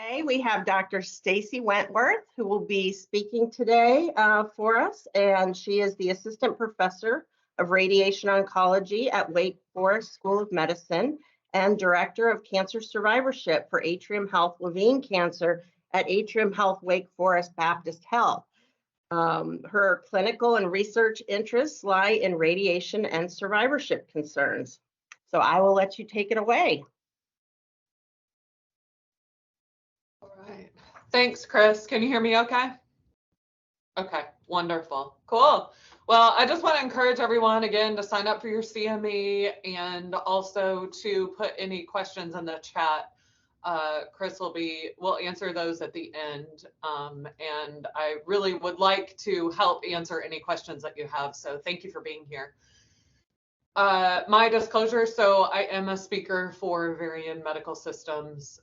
Today we have Dr. Stacy Wentworth, who will be speaking today for us, and she is the Assistant Professor of Radiation Oncology at Wake Forest School of Medicine and Director of Cancer Survivorship for Atrium Health Levine Cancer at Atrium Health Wake Forest Baptist Health. Her clinical and research interests lie in radiation and survivorship concerns. So I will let you take it away. All right. Thanks, Chris. Can you hear me okay? Okay, wonderful. Cool. Well, I just want to encourage everyone again to sign up for your CME and also to put any questions in the chat. Chris will answer those at the end. And I really would like to help answer any questions that you have. So thank you for being here. My disclosure, so I am a speaker for Varian Medical Systems.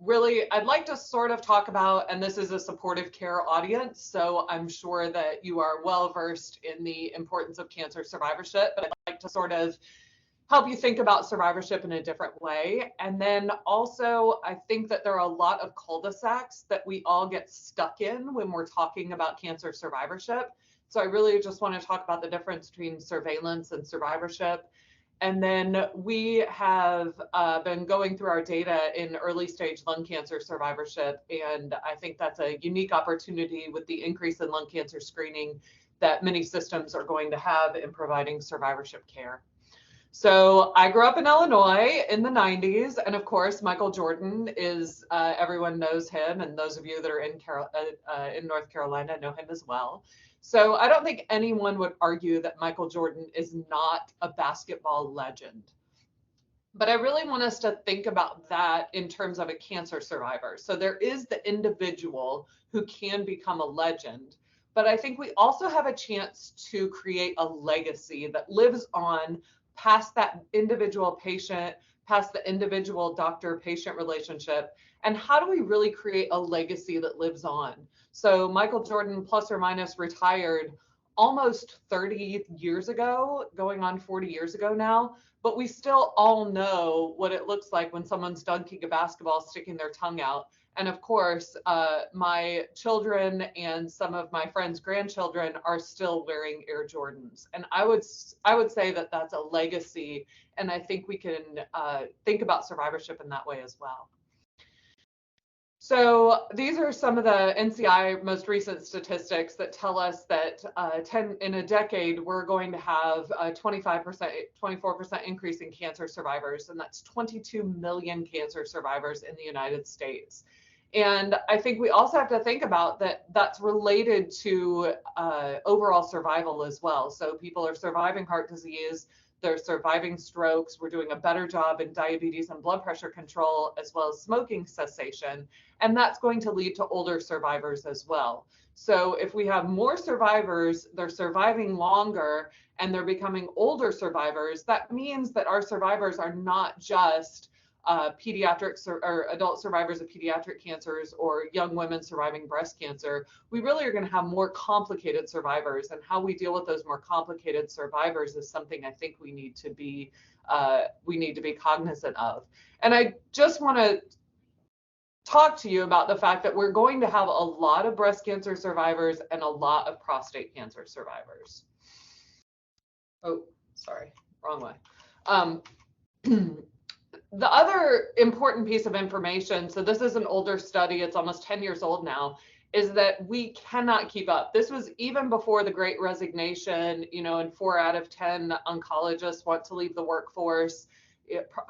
Really, I'd like to sort of talk about, and this is a supportive care audience, so I'm sure that you are well versed in the importance of cancer survivorship, but I'd like to sort of help you think about survivorship in a different way. And then also, I think that there are a lot of cul-de-sacs that we all get stuck in when we're talking about cancer survivorship. So I really just want to talk about the difference between surveillance and survivorship. And then we have been going through our data in early stage lung cancer survivorship. And I think that's a unique opportunity with the increase in lung cancer screening that many systems are going to have in providing survivorship care. So I grew up in Illinois in the 90s. And of course, Michael Jordan is, everyone knows him. And those of you that are in North Carolina know him as well. So I don't think anyone would argue that Michael Jordan is not a basketball legend. But I really want us to think about that in terms of a cancer survivor. So there is the individual who can become a legend, but I think we also have a chance to create a legacy that lives on past that individual patient, past the individual doctor-patient relationship. And how do we really create a legacy that lives on? So Michael Jordan, plus or minus, retired almost 30 years ago, going on 40 years ago now, but we still all know what it looks like when someone's dunking a basketball, sticking their tongue out. And of course, my children and some of my friends' grandchildren are still wearing Air Jordans. And I would say that that's a legacy. And I think we can think about survivorship in that way as well. So these are some of the NCI most recent statistics that tell us that in a decade, we're going to have a 25%, 24% increase in cancer survivors, and that's 22 million cancer survivors in the United States. And I think we also have to think about that that's related to overall survival as well. So people are surviving heart disease, they're surviving strokes. We're doing a better job in diabetes and blood pressure control, as well as smoking cessation. And that's going to lead to older survivors as well. So if we have more survivors, they're surviving longer and they're becoming older survivors, that means that our survivors are not just pediatric or adult survivors of pediatric cancers or young women surviving breast cancer. We really are going to have more complicated survivors, and how we deal with those more complicated survivors is something I think we need to be cognizant of. And I just want to talk to you about the fact that we're going to have a lot of breast cancer survivors and a lot of prostate cancer survivors. Oh, sorry, wrong way. The other important piece of information, so this is an older study, it's almost 10 years old now, is that we cannot keep up. This was even before the Great Resignation, and 4 out of 10 oncologists want to leave the workforce.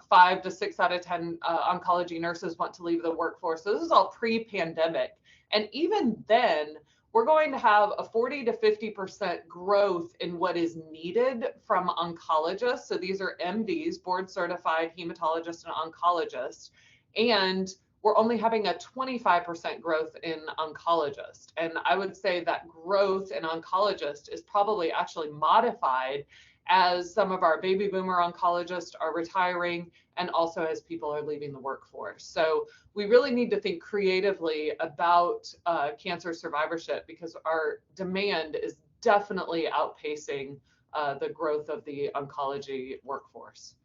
5 to 6 out of 10 oncology nurses want to leave the workforce. So this is all pre-pandemic. And even then, we're going to have a 40 to 50% growth in what is needed from oncologists. So these are MDs, board certified hematologists and oncologists. And we're only having a 25% growth in oncologists. And I would say that growth in oncologists is probably actually modified as some of our baby boomer oncologists are retiring, and also as people are leaving the workforce. So we really need to think creatively about cancer survivorship, because our demand is definitely outpacing the growth of the oncology workforce.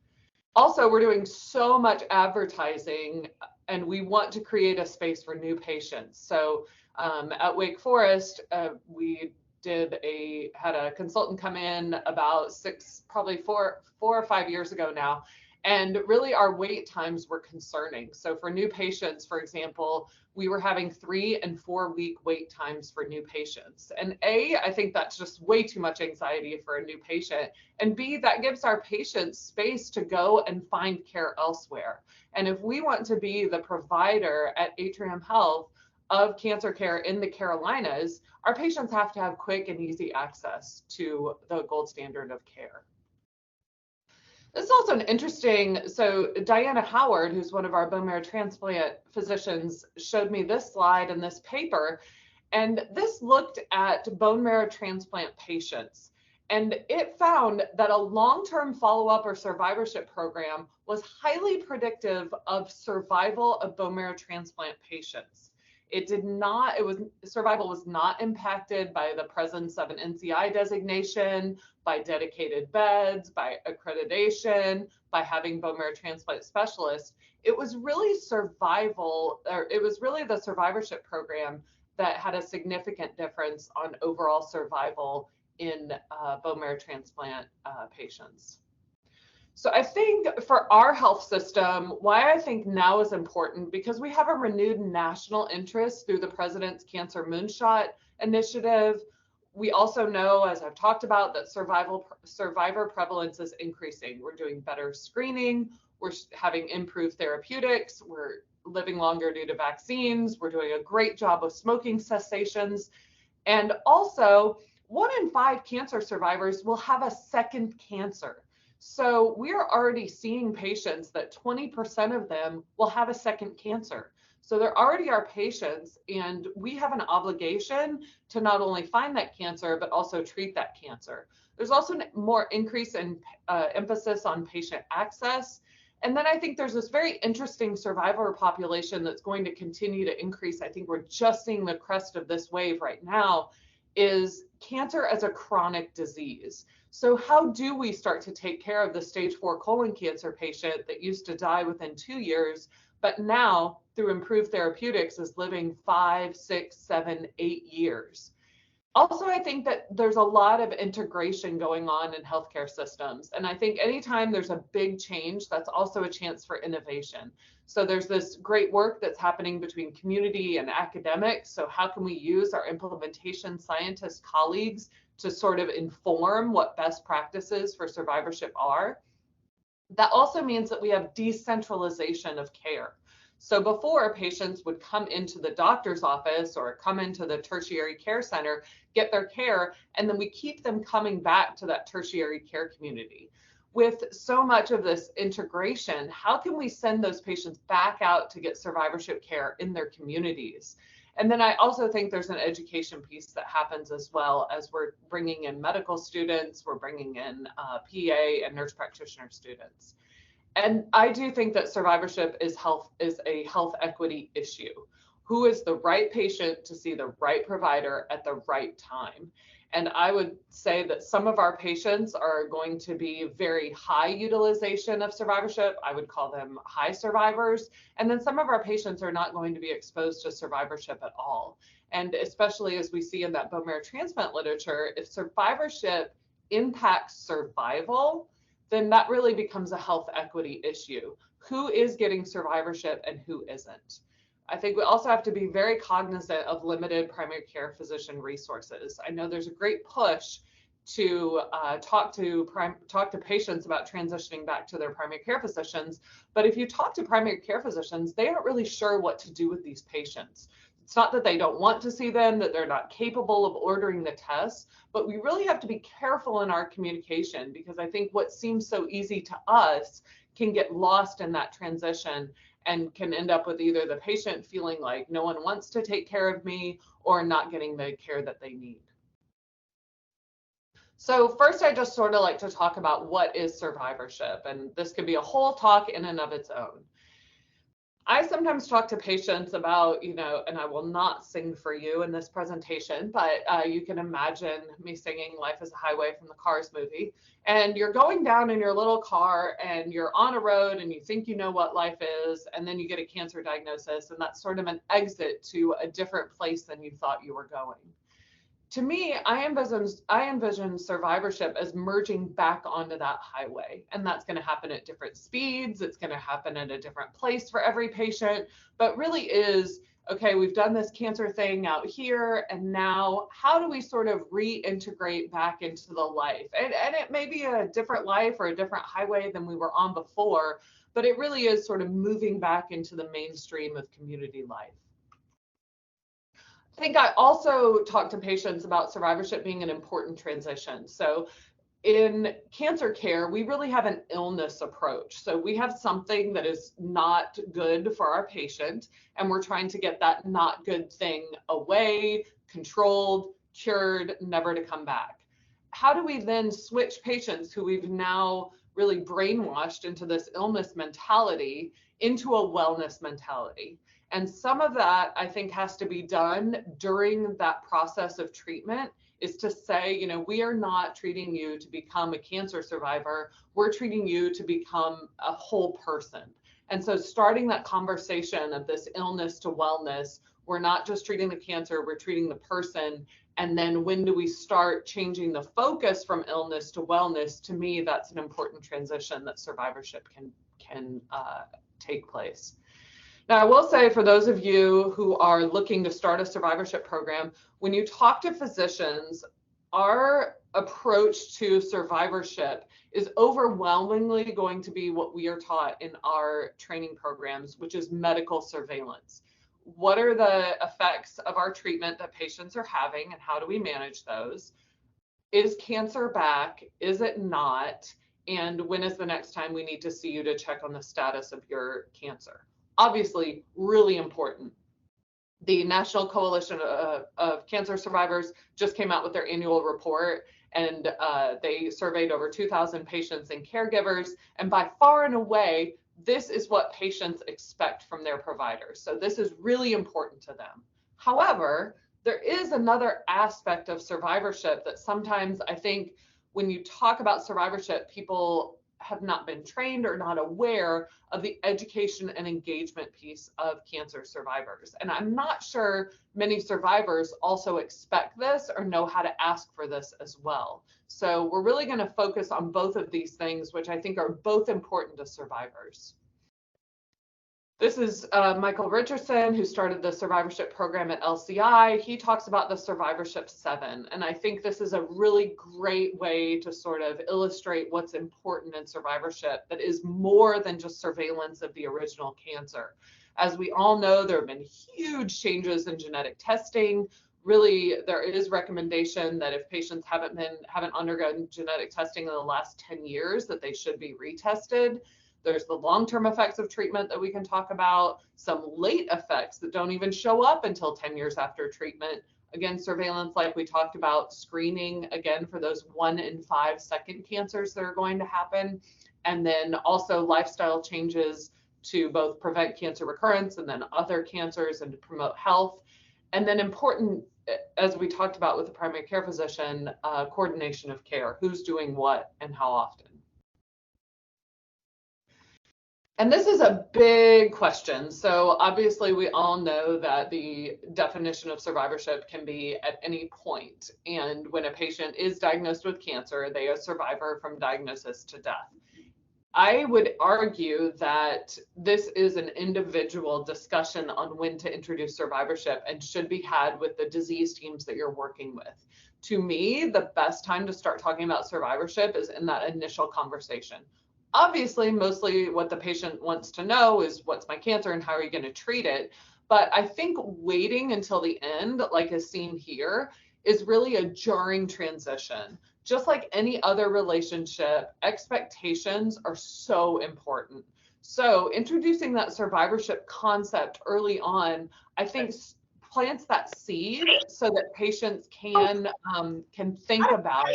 Also, we're doing so much advertising and we want to create a space for new patients. So at Wake Forest, we had a consultant come in about probably four or 5 years ago now. And really our wait times were concerning. So for new patients, for example, we were having 3 and 4 week wait times for new patients. And I think that's just way too much anxiety for a new patient. And B, that gives our patients space to go and find care elsewhere. And if we want to be the provider at Atrium Health of cancer care in the Carolinas, our patients have to have quick and easy access to the gold standard of care. This is also an interesting, so Diana Howard, who's one of our bone marrow transplant physicians, showed me this slide in this paper, and this looked at bone marrow transplant patients. And it found that a long-term follow-up or survivorship program was highly predictive of survival of bone marrow transplant patients. Survival was not impacted by the presence of an NCI designation, by dedicated beds, by accreditation, by having bone marrow transplant specialists. It was really the survivorship program that had a significant difference on overall survival in bone marrow transplant patients. So I think for our health system, why I think now is important, because we have a renewed national interest through the President's Cancer Moonshot Initiative. We also know, as I've talked about, that survivor prevalence is increasing. We're doing better screening. We're having improved therapeutics. We're living longer due to vaccines. We're doing a great job of smoking cessations. And also, 1 in 5 cancer survivors will have a second cancer. So we're already seeing patients that 20% of them will have a second cancer. So they're already our patients, and we have an obligation to not only find that cancer, but also treat that cancer. There's also more increase in emphasis on patient access. And then I think there's this very interesting survivor population that's going to continue to increase. I think we're just seeing the crest of this wave right now, is cancer as a chronic disease. So how do we start to take care of the stage 4 colon cancer patient that used to die within 2 years, but now through improved therapeutics is living 5, 6, 7, 8 years? Also, I think that there's a lot of integration going on in healthcare systems. And I think anytime there's a big change, that's also a chance for innovation. So there's this great work that's happening between community and academics. So how can we use our implementation scientist colleagues to sort of inform what best practices for survivorship are? That also means that we have decentralization of care. So before, patients would come into the doctor's office or come into the tertiary care center, get their care, and then we keep them coming back to that tertiary care community. With so much of this integration, how can we send those patients back out to get survivorship care in their communities? And then I also think there's an education piece that happens as well, as we're bringing in medical students, we're bringing in PA and nurse practitioner students. And I do think that survivorship is a health equity issue. Who is the right patient to see the right provider at the right time? And I would say that some of our patients are going to be very high utilization of survivorship. I would call them high survivors. And then some of our patients are not going to be exposed to survivorship at all. And especially as we see in that bone marrow transplant literature, if survivorship impacts survival, then that really becomes a health equity issue. Who is getting survivorship and who isn't? I think we also have to be very cognizant of limited primary care physician resources. I know there's a great push to talk to patients about transitioning back to their primary care physicians, but if you talk to primary care physicians, they aren't really sure what to do with these patients. It's not that they don't want to see them, that they're not capable of ordering the tests, but we really have to be careful in our communication, because I think what seems so easy to us can get lost in that transition and can end up with either the patient feeling like no one wants to take care of me or not getting the care that they need. So first, I just sort of like to talk about what is survivorship, and this could be a whole talk in and of its own. I sometimes talk to patients about, and I will not sing for you in this presentation, but you can imagine me singing Life is a Highway from the Cars movie. And you're going down in your little car and you're on a road and you think you know what life is, and then you get a cancer diagnosis, and that's sort of an exit to a different place than you thought you were going. To me, I envision survivorship as merging back onto that highway. And that's going to happen at different speeds. It's going to happen at a different place for every patient, but really is, okay, we've done this cancer thing out here. And now how do we sort of reintegrate back into the life? And it may be a different life or a different highway than we were on before, but it really is sort of moving back into the mainstream of community life. I think I also talk to patients about survivorship being an important transition. So in cancer care, we really have an illness approach. So we have something that is not good for our patient, and we're trying to get that not good thing away, controlled, cured, never to come back. How do we then switch patients who we've now really brainwashed into this illness mentality into a wellness mentality? And some of that, I think, has to be done during that process of treatment, is to say, we are not treating you to become a cancer survivor. We're treating you to become a whole person. And so starting that conversation of this illness to wellness, we're not just treating the cancer, we're treating the person. And then when do we start changing the focus from illness to wellness? To me, that's an important transition that survivorship can take place. Now, I will say, for those of you who are looking to start a survivorship program, when you talk to physicians, our approach to survivorship is overwhelmingly going to be what we are taught in our training programs, which is medical surveillance. What are the effects of our treatment that patients are having, and how do we manage those? Is cancer back? Is it not? And when is the next time we need to see you to check on the status of your cancer? Obviously, really important. The National Coalition of Cancer Survivors just came out with their annual report, and they surveyed over 2,000 patients and caregivers. And by far and away, this is what patients expect from their providers. So this is really important to them. However, there is another aspect of survivorship that sometimes I think when you talk about survivorship, people have not been trained or not aware of the education and engagement piece of cancer survivors. And I'm not sure many survivors also expect this or know how to ask for this as well. So we're really going to focus on both of these things, which I think are both important to survivors. This is Michael Richardson, who started the survivorship program at LCI. He talks about the Survivorship 7. And I think this is a really great way to sort of illustrate what's important in survivorship that is more than just surveillance of the original cancer. As we all know, there have been huge changes in genetic testing. Really, there is recommendation that if patients haven't undergone genetic testing in the last 10 years, that they should be retested. There's the long-term effects of treatment that we can talk about, some late effects that don't even show up until 10 years after treatment. Again, surveillance, like we talked about, screening, again, for those 1 in 5 second cancers that are going to happen. And then also lifestyle changes to both prevent cancer recurrence and then other cancers and to promote health. And then important, as we talked about with the primary care physician, coordination of care, who's doing what and how often. And this is a big question. So obviously we all know that the definition of survivorship can be at any point. And when a patient is diagnosed with cancer, they are a survivor from diagnosis to death. I would argue that this is an individual discussion on when to introduce survivorship and should be had with the disease teams that you're working with. To me, the best time to start talking about survivorship is in that initial conversation. Obviously, mostly what the patient wants to know is what's my cancer and how are you going to treat it? But I think waiting until the end, like is seen here, is really a jarring transition. Just like any other relationship, expectations are so important. So introducing that survivorship concept early on, I think plants that seed so that patients can think about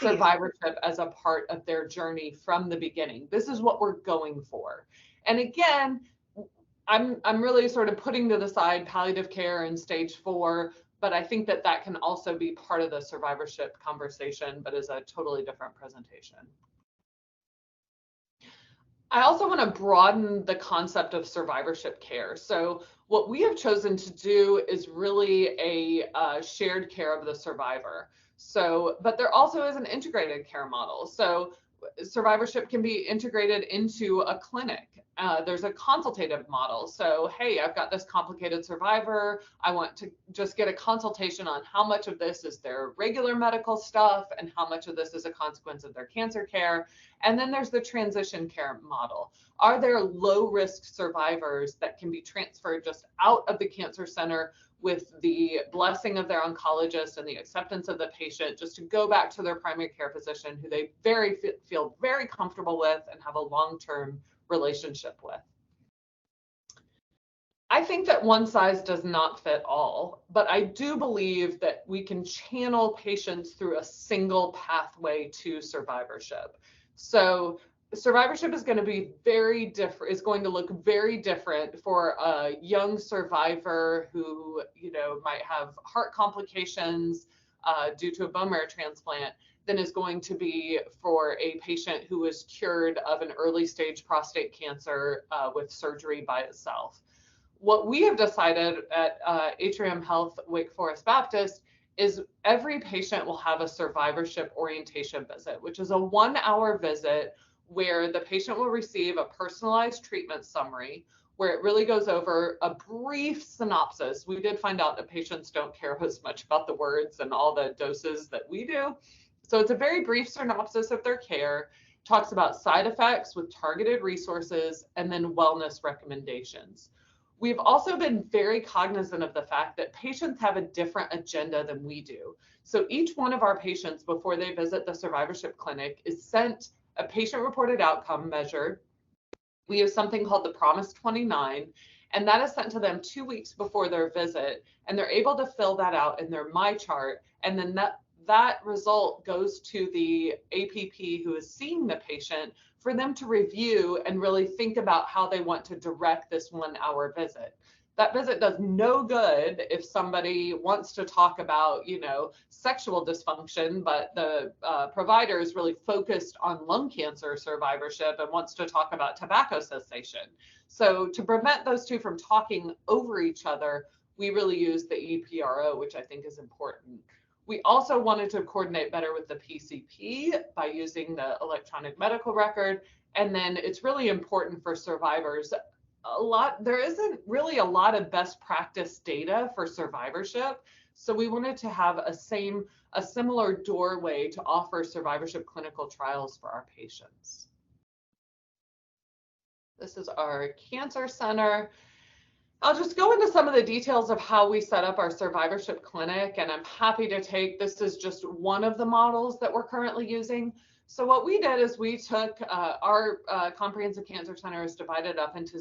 survivorship as a part of their journey from the beginning. This is what we're going for. And again, I'm really sort of putting to the side palliative care in stage 4, but I think that that can also be part of the survivorship conversation, but is a totally different presentation. I also want to broaden the concept of survivorship care. So what we have chosen to do is really a shared care of the survivor. So, but there also is an integrated care model. So survivorship can be integrated into a clinic. There's a consultative model. So, hey, I've got this complicated survivor. I want to just get a consultation on how much of this is their regular medical stuff and how much of this is a consequence of their cancer care. And then there's the transition care model. Are there low risk survivors that can be transferred just out of the cancer center with the blessing of their oncologist and the acceptance of the patient, just to go back to their primary care physician who they feel very comfortable with and have a long-term relationship with? I think that one size does not fit all, but I do believe that we can channel patients through a single pathway to survivorship. So survivorship is going to be very different, is going to look very different for a young survivor who, might have heart complications due to a bone marrow transplant than is going to be for a patient who is cured of an early stage prostate cancer with surgery by itself. What we have decided at Atrium Health Wake Forest Baptist is every patient will have a survivorship orientation visit, which is a 1-hour visit where the patient will receive a personalized treatment summary, where it really goes over a brief synopsis. We did find out that patients don't care as much about the words and all the doses that we do. So it's a very brief synopsis of their care, talks about side effects with targeted resources, and then wellness recommendations. We've also been very cognizant of the fact that patients have a different agenda than we do. So each one of our patients, before they visit the survivorship clinic, is sent a patient-reported outcome measure. We use something called the Promise 29, and that is sent to them 2 weeks before their visit, and they're able to fill that out in their My Chart, and then that result goes to the APP who is seeing the patient for them to review and really think about how they want to direct this 1-hour visit. That visit does no good if somebody wants to talk about, sexual dysfunction, but the provider is really focused on lung cancer survivorship and wants to talk about tobacco cessation. So to prevent those two from talking over each other, we really use the EPRO, which I think is important. We also wanted to coordinate better with the PCP by using the electronic medical record. And then it's really important for survivors. There isn't really a lot of best practice data for survivorship. So we wanted to have a similar doorway to offer survivorship clinical trials for our patients. This is our cancer center. I'll just go into some of the details of how we set up our survivorship clinic, and I'm happy to this is just one of the models that we're currently using. So what we did is we took our comprehensive cancer center is divided up into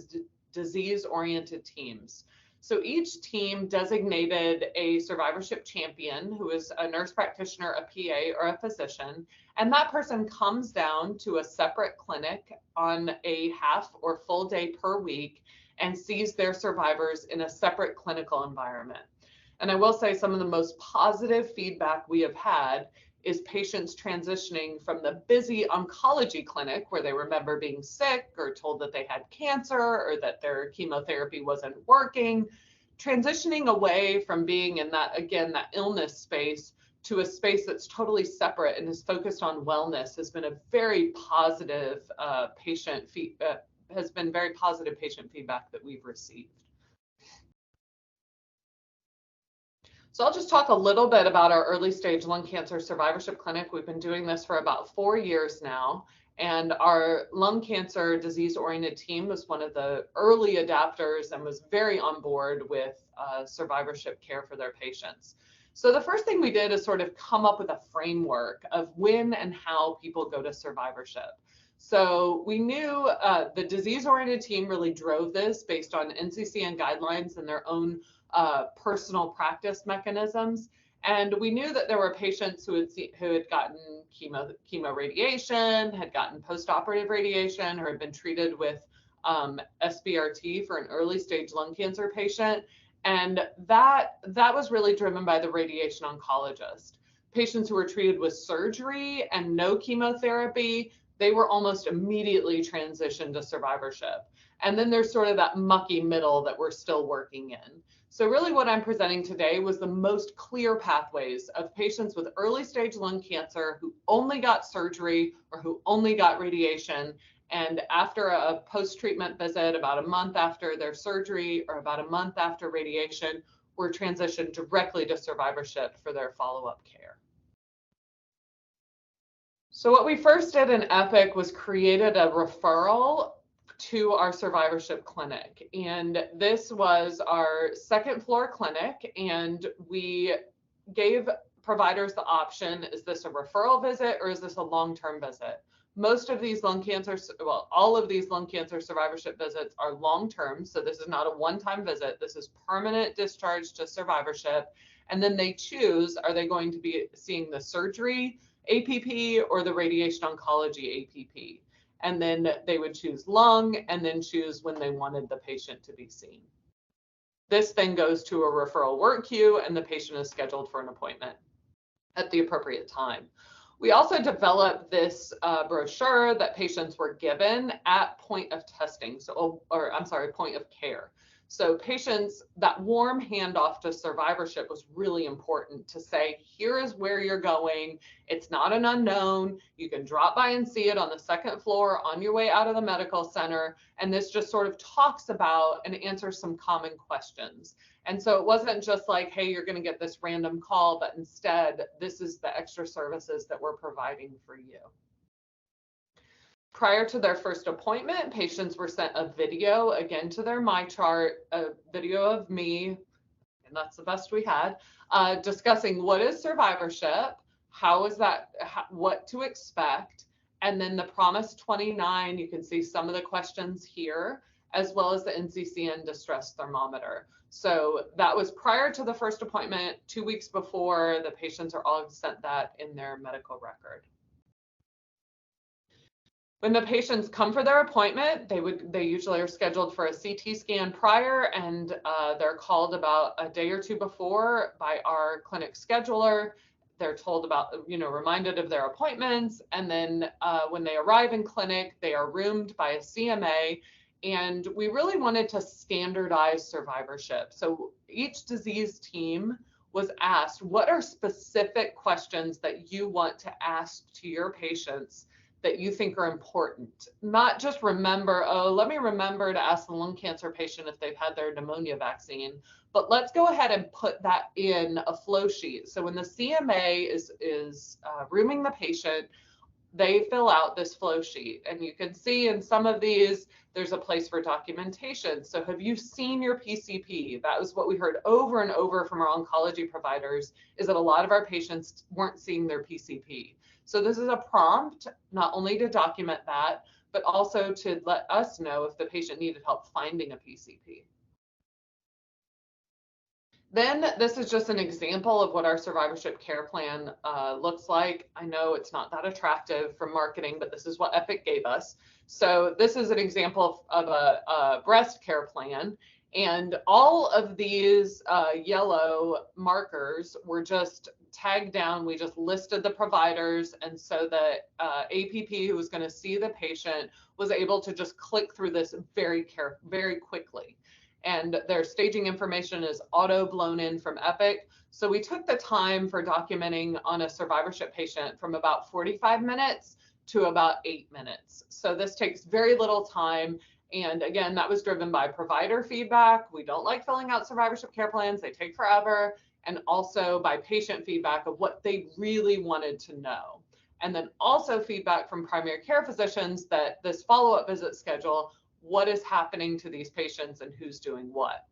disease-oriented teams. So each team designated a survivorship champion who is a nurse practitioner, a PA, or a physician, and that person comes down to a separate clinic on a half or full day per week and sees their survivors in a separate clinical environment. And I will say some of the most positive feedback we have had is patients transitioning from the busy oncology clinic where they remember being sick or told that they had cancer or that their chemotherapy wasn't working, transitioning away from being in that illness space to a space that's totally separate and is focused on wellness has been a very positive patient feedback that we've received. So I'll just talk a little bit about our early stage lung cancer survivorship clinic. We've been doing this for about 4 years now, and our lung cancer disease-oriented team was one of the early adapters and was very on board with survivorship care for their patients. So the first thing we did is sort of come up with a framework of when and how people go to survivorship. So we knew the disease-oriented team really drove this based on NCCN guidelines and their own personal practice mechanisms. And we knew that there were patients who had gotten chemo radiation, had gotten post-operative radiation, or had been treated with SBRT for an early stage lung cancer patient. And that was really driven by the radiation oncologist. Patients who were treated with surgery and no chemotherapy, they were almost immediately transitioned to survivorship. And then there's sort of that mucky middle that we're still working in. So really what I'm presenting today was the most clear pathways of patients with early stage lung cancer who only got surgery or who only got radiation. And after a post-treatment visit, about a month after their surgery or about a month after radiation, were transitioned directly to survivorship for their follow-up care. So what we first did in EPIC was created a referral to our survivorship clinic. And this was our second floor clinic. And we gave providers the option, is this a referral visit or is this a long-term visit? Most of these lung cancer, well, all of these lung cancer survivorship visits are long-term. So this is not a one-time visit. This is permanent discharge to survivorship. And then they choose, are they going to be seeing the surgery APP or the radiation oncology APP? And then they would choose lung and then choose when they wanted the patient to be seen. This then goes to a referral work queue and the patient is scheduled for an appointment at the appropriate time. We also developed this brochure that patients were given at point of testing, point of care. So patients, that warm handoff to survivorship was really important to say, here is where you're going. It's not an unknown. You can drop by and see it on the second floor on your way out of the medical center. And this just sort of talks about and answers some common questions. And so it wasn't just like, hey, you're going to get this random call, but instead, this is the extra services that we're providing for you. Prior to their first appointment, patients were sent a video, again, to their MyChart, a video of me, and that's the best we had, discussing what is survivorship, how is that, what to expect, and then the Promise 29, you can see some of the questions here, as well as the NCCN distress thermometer. So that was prior to the first appointment. 2 weeks before, the patients are all sent that in their medical record. When the patients come for their appointment, they usually are scheduled for a CT scan prior, and they're called about a day or two before by our clinic scheduler. They're told about, reminded of their appointments, and then when they arrive in clinic, they are roomed by a CMA. And we really wanted to standardize survivorship. So each disease team was asked, what are specific questions that you want to ask to your patients that you think are important? Not just remember, oh, let me remember to ask the lung cancer patient if they've had their pneumonia vaccine, but let's go ahead and put that in a flow sheet. So when the CMA is rooming the patient, they fill out this flow sheet, and you can see in some of these, there's a place for documentation. So have you seen your PCP? That was what we heard over and over from our oncology providers, is that a lot of our patients weren't seeing their PCP. So this is a prompt, not only to document that, but also to let us know if the patient needed help finding a PCP. Then this is just an example of what our survivorship care plan looks like. I know it's not that attractive from marketing, but this is what Epic gave us. So this is an example of a breast care plan. And all of these yellow markers were just tagged down. We just listed the providers. And so the APP who was going to see the patient was able to just click through this very quickly. And their staging information is auto blown in from Epic. So we took the time for documenting on a survivorship patient from about 45 minutes to about 8 minutes. So this takes very little time. And again, that was driven by provider feedback. We don't like filling out survivorship care plans. They take forever. And also by patient feedback of what they really wanted to know. And then also feedback from primary care physicians that this follow-up visit schedule, what is happening to these patients and who's doing what.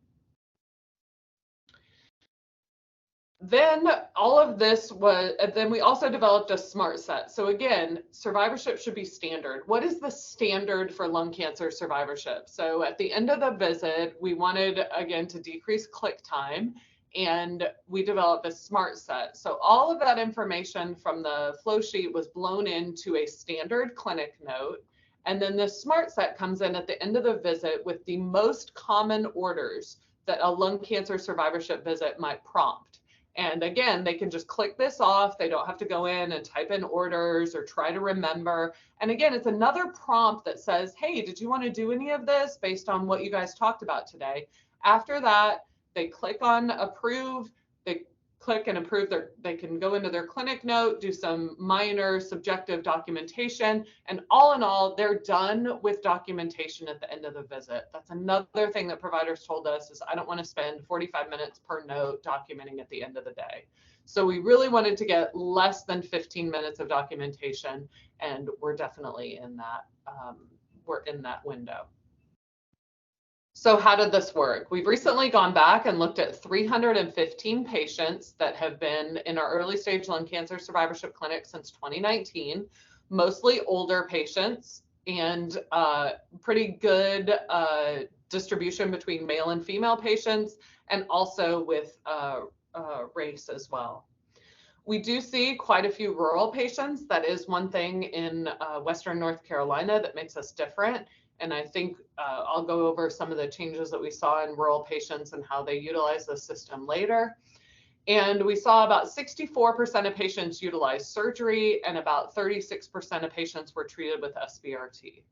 Then all of this was, then we also developed a smart set. So again, survivorship should be standard. What is the standard for lung cancer survivorship? So at the end of the visit, we wanted, again, to decrease click time, and we developed a smart set. So all of that information from the flow sheet was blown into a standard clinic note. And then this smart set comes in at the end of the visit with the most common orders that a lung cancer survivorship visit might prompt. And again, they can just click this off. They don't have to go in and type in orders or try to remember. And again, it's another prompt that says, hey, did you want to do any of this based on what you guys talked about today? After that, they click on approve. They click and approve they can go into their clinic note, do some minor subjective documentation, and all in all, they're done with documentation at the end of the visit. That's another thing that providers told us is I don't want to spend 45 minutes per note documenting at the end of the day. So we really wanted to get less than 15 minutes of documentation, and we're definitely in that, we're in that window. So how did this work? We've recently gone back and looked at 315 patients that have been in our early stage lung cancer survivorship clinic since 2019, mostly older patients, and pretty good distribution between male and female patients, and also with race as well. We do see quite a few rural patients. That is one thing in Western North Carolina that makes us different. And I think I'll go over some of the changes that we saw in rural patients and how they utilize the system later. And we saw about 64% of patients utilize surgery, and about 36% of patients were treated with SBRT.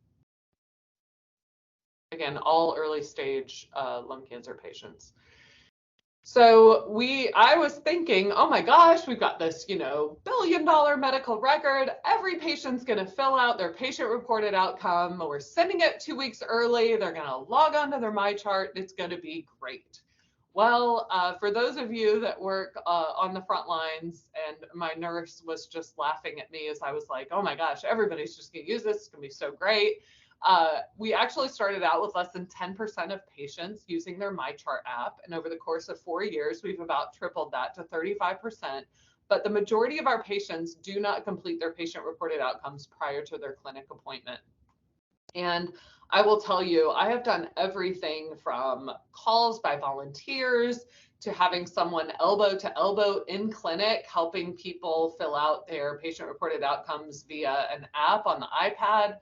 Again, all early stage lung cancer patients. So I was thinking, oh my gosh, we've got this, billion-dollar medical record. Every patient's going to fill out their patient-reported outcome. We're sending it 2 weeks early. They're going to log on to their MyChart. It's going to be great. Well, for those of you that work on the front lines, and my nurse was just laughing at me as I was like, oh my gosh, everybody's just going to use this. It's going to be so great. We actually started out with less than 10% of patients using their MyChart app. And over the course of 4 years, we've about tripled that to 35%. But the majority of our patients do not complete their patient-reported outcomes prior to their clinic appointment. And I will tell you, I have done everything from calls by volunteers to having someone elbow to elbow in clinic, helping people fill out their patient-reported outcomes via an app on the iPad.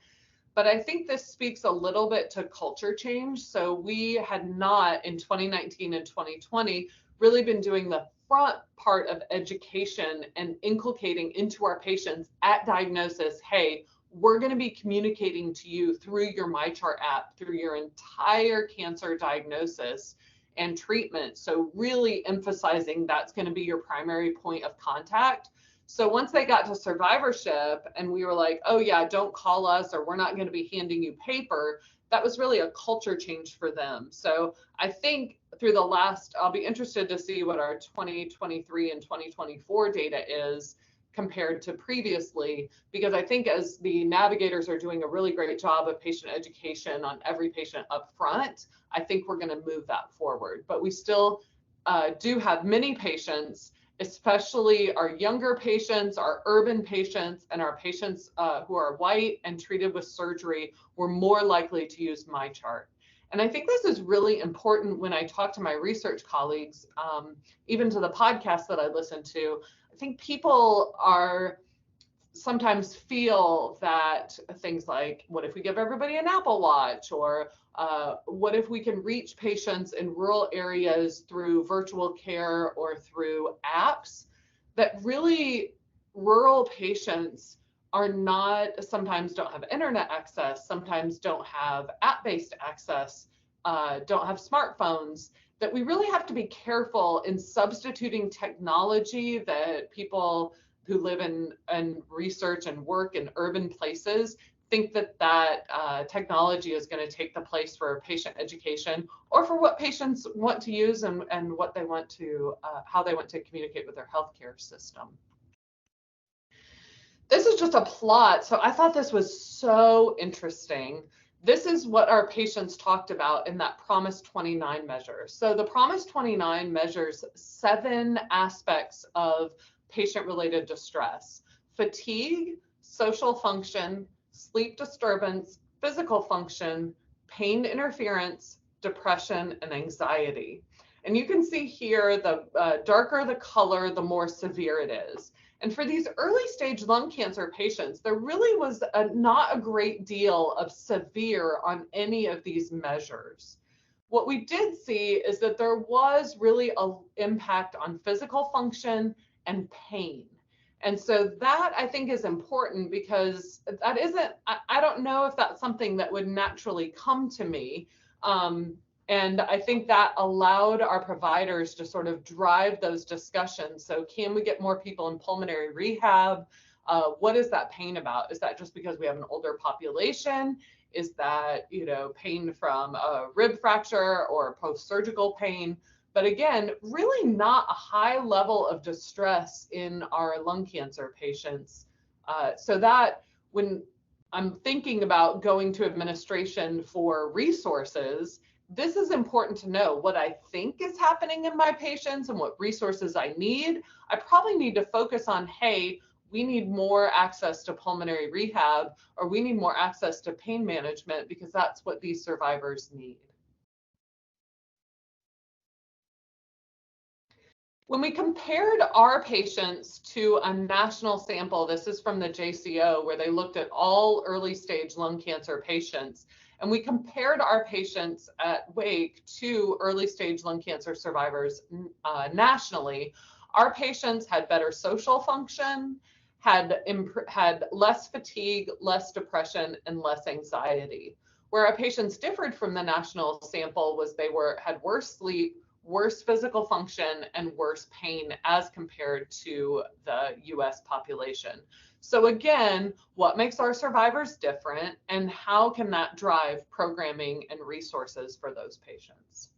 But I think this speaks a little bit to culture change. So we had not in 2019 and 2020 really been doing the front part of education and inculcating into our patients at diagnosis, hey, we're going to be communicating to you through your MyChart app, through your entire cancer diagnosis and treatment. So really emphasizing that's going to be your primary point of contact. So once they got to survivorship and we were like, oh yeah, don't call us, or we're not going to be handing you paper, that was really a culture change for them. So I think through the last, I'll be interested to see what our 2023 and 2024 data is compared to previously, because I think as the navigators are doing a really great job of patient education on every patient up front, I think we're going to move that forward. But we still do have many patients, especially our younger patients, our urban patients, and our patients who are white and treated with surgery, were more likely to use MyChart. And I think this is really important when I talk to my research colleagues, even to the podcast that I listen to. I think people sometimes feel that things like, what if we give everybody an Apple Watch, or what if we can reach patients in rural areas through virtual care or through apps, that really rural patients sometimes don't have internet access, sometimes don't have app-based access, don't have smartphones, that we really have to be careful in substituting technology that people who live in research and work in urban places think that technology is going to take the place for patient education, or for what patients want to use and what they want to, how they want to communicate with their healthcare system. This is just a plot. So I thought this was so interesting. This is what our patients talked about in that Promise 29 measure. So the Promise 29 measures 7 aspects of patient-related distress: fatigue, social function, sleep disturbance, physical function, pain interference, depression, and anxiety. And you can see here, the darker the color, the more severe it is. And for these early stage lung cancer patients, there really was not a great deal of severe on any of these measures. What we did see is that there was really an impact on physical function and pain. And so that I think is important, because that isn't, I don't know if that's something that would naturally come to me. And I think that allowed our providers to sort of drive those discussions. So can we get more people in pulmonary rehab? What is that pain about? Is that just because we have an older population? Is that, pain from a rib fracture or post-surgical pain? But again, really not a high level of distress in our lung cancer patients. So that when I'm thinking about going to administration for resources, this is important to know what I think is happening in my patients and what resources I need. I probably need to focus on, hey, we need more access to pulmonary rehab, or we need more access to pain management, because that's what these survivors need. When we compared our patients to a national sample, this is from the JCO, where they looked at all early stage lung cancer patients, and we compared our patients at Wake to early stage lung cancer survivors nationally, our patients had better social function, had less fatigue, less depression, and less anxiety. Where our patients differed from the national sample was they had worse sleep, worse physical function, and worse pain as compared to the US population. So again, what makes our survivors different, and how can that drive programming and resources for those patients?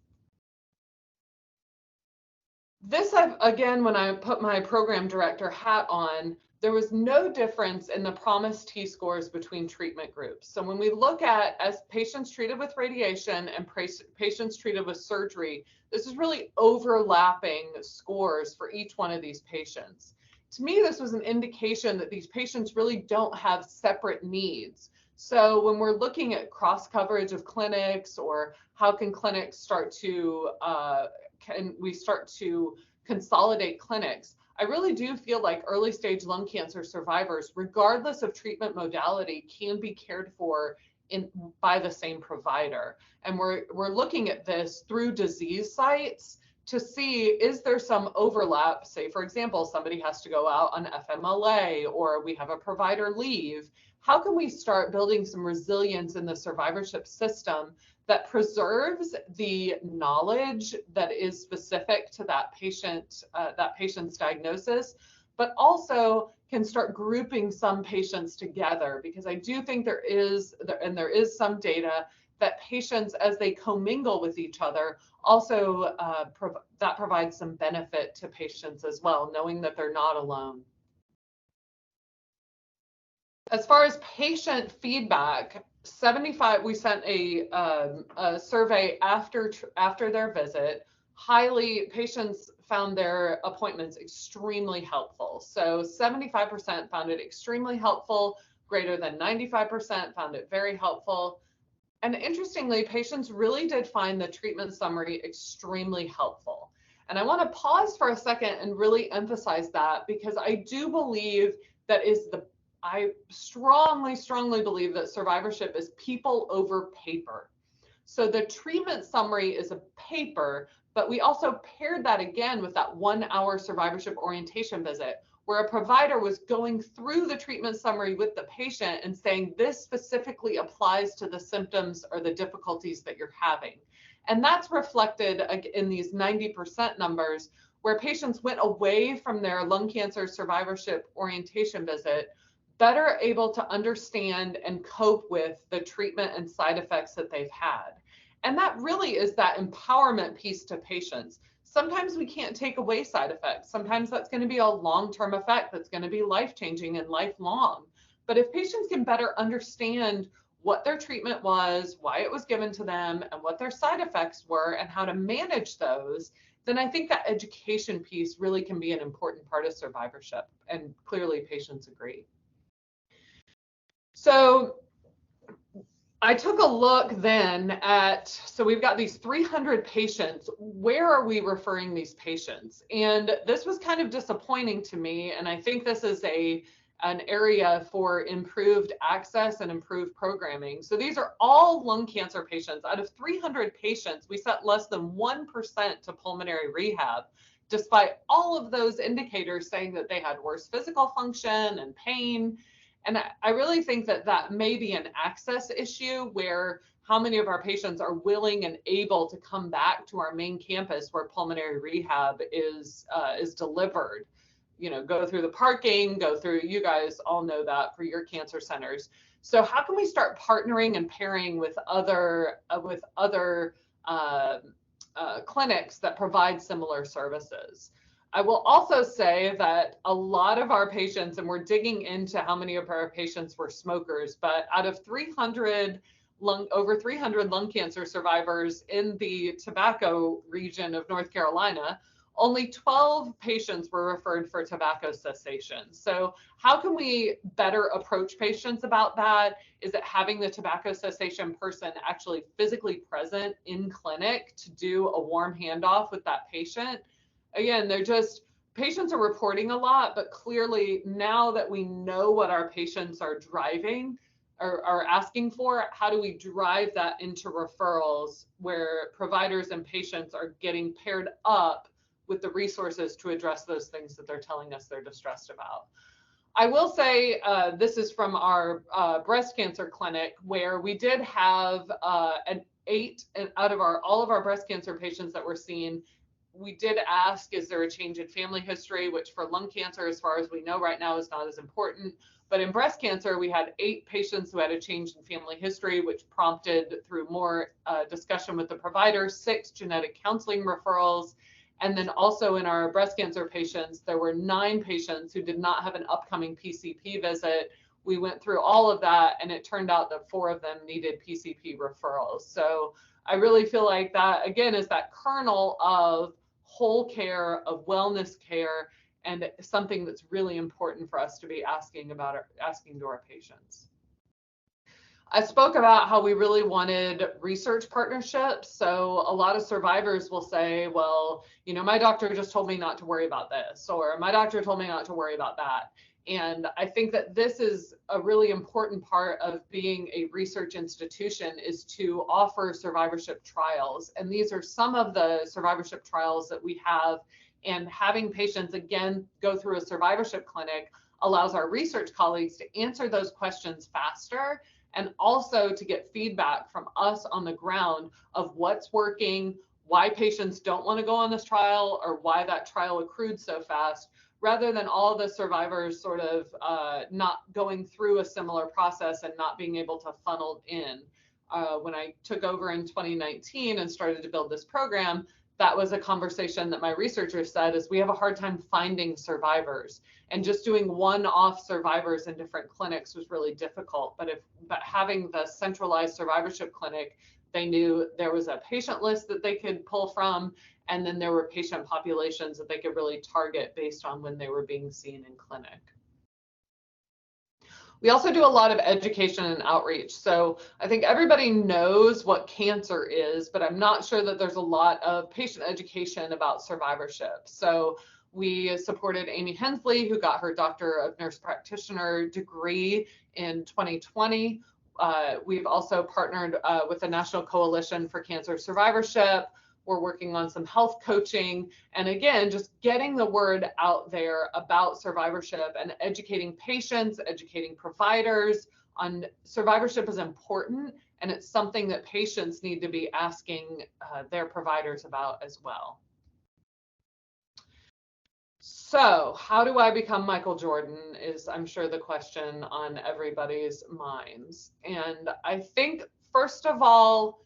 This, again, when I put my program director hat on, there was no difference in the PROMIS T-scores between treatment groups. So when we look at as patients treated with radiation and patients treated with surgery, this is really overlapping scores for each one of these patients. To me, this was an indication that these patients really don't have separate needs. So when we're looking at cross coverage of clinics, or how can clinics start to, can we start to consolidate clinics, I really do feel like early stage lung cancer survivors, regardless of treatment modality, can be cared for by the same provider. And we're looking at this through disease sites to see, is there some overlap? Say, for example, somebody has to go out on FMLA, or we have a provider leave. How can we start building some resilience in the survivorship system that preserves the knowledge that is specific to that patient's diagnosis, but also can start grouping some patients together? Because I do think there is some data that patients, as they commingle with each other, also that provides some benefit to patients as well, knowing that they're not alone. As far as patient feedback, 75, we sent a survey after their visit. Patients found their appointments extremely helpful. So 75% found it extremely helpful, greater than 95% found it very helpful. And interestingly, patients really did find the treatment summary extremely helpful. And I want to pause for a second and really emphasize that, because I do believe I strongly, strongly believe that survivorship is people over paper. So the treatment summary is a paper, but we also paired that again with that 1-hour survivorship orientation visit, where a provider was going through the treatment summary with the patient and saying, this specifically applies to the symptoms or the difficulties that you're having. And that's reflected in these 90% numbers, where patients went away from their lung cancer survivorship orientation visit better able to understand and cope with the treatment and side effects that they've had. And that really is that empowerment piece to patients. Sometimes we can't take away side effects. Sometimes that's going to be a long-term effect that's going to be life-changing and lifelong. But if patients can better understand what their treatment was, why it was given to them, and what their side effects were, and how to manage those, then I think that education piece really can be an important part of survivorship. And clearly patients agree. So I took a look then at, so we've got these 300 patients. Where are we referring these patients? And this was kind of disappointing to me. And I think this is an area for improved access and improved programming. So these are all lung cancer patients. Out of 300 patients, we sent less than 1% to pulmonary rehab, despite all of those indicators saying that they had worse physical function and pain. And I really think that that may be an access issue, where how many of our patients are willing and able to come back to our main campus where pulmonary rehab is delivered. You know, go through the parking, go through, you guys all know that for your cancer centers. So how can we start partnering and pairing with other clinics that provide similar services? I will also say that a lot of our patients, and we're digging into how many of our patients were smokers, but out of over 300 lung cancer survivors in the tobacco region of North Carolina, only 12 patients were referred for tobacco cessation. So how can we better approach patients about that? Is it having the tobacco cessation person actually physically present in clinic to do a warm handoff with that patient? Again, patients are reporting a lot, but clearly now that we know what our patients are driving or are asking for, how do we drive that into referrals where providers and patients are getting paired up with the resources to address those things that they're telling us they're distressed about? I will say this is from our breast cancer clinic, where we did have an 8 out of all of our breast cancer patients that we're seeing. We did ask, is there a change in family history, which for lung cancer, as far as we know right now, is not as important. But in breast cancer, we had 8 patients who had a change in family history, which prompted, through more discussion with the provider, 6 genetic counseling referrals. And then also in our breast cancer patients, there were 9 patients who did not have an upcoming PCP visit. We went through all of that, and it turned out that 4 of them needed PCP referrals. So I really feel like that, again, is that kernel of whole care, of wellness care, and something that's really important for us to be asking to our patients. I spoke about how we really wanted research partnerships. So a lot of survivors will say, well, you know, my doctor just told me not to worry about this, or my doctor told me not to worry about that. And I think that this is a really important part of being a research institution, is to offer survivorship trials. And these are some of the survivorship trials that we have. And having patients, again, go through a survivorship clinic allows our research colleagues to answer those questions faster, and also to get feedback from us on the ground of what's working, why patients don't want to go on this trial, or why that trial accrued so fast, rather than all the survivors sort of not going through a similar process and not being able to funnel in. When I took over in 2019 and started to build this program, that was a conversation that my researchers said, is we have a hard time finding survivors, and just doing one-off survivors in different clinics was really difficult. But having the centralized survivorship clinic, they knew there was a patient list that they could pull from, and then there were patient populations that they could really target based on when they were being seen in clinic. We also do a lot of education and outreach. So I think everybody knows what cancer is, but I'm not sure that there's a lot of patient education about survivorship. So we supported Amy Hensley, who got her Doctor of Nurse Practitioner degree in 2020. We've also partnered with the National Coalition for Cancer Survivorship. We're working on some health coaching, and again, just getting the word out there about survivorship and educating patients, educating providers on survivorship is important, and it's something that patients need to be asking their providers about as well. So how do I become Michael Jordan is, I'm sure, the question on everybody's minds. And I think, first of all,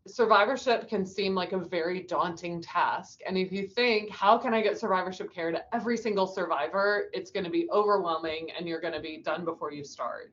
survivorship can seem like a very daunting task. And if you think, how can I get survivorship care to every single survivor? It's going to be overwhelming, and you're going to be done before you start.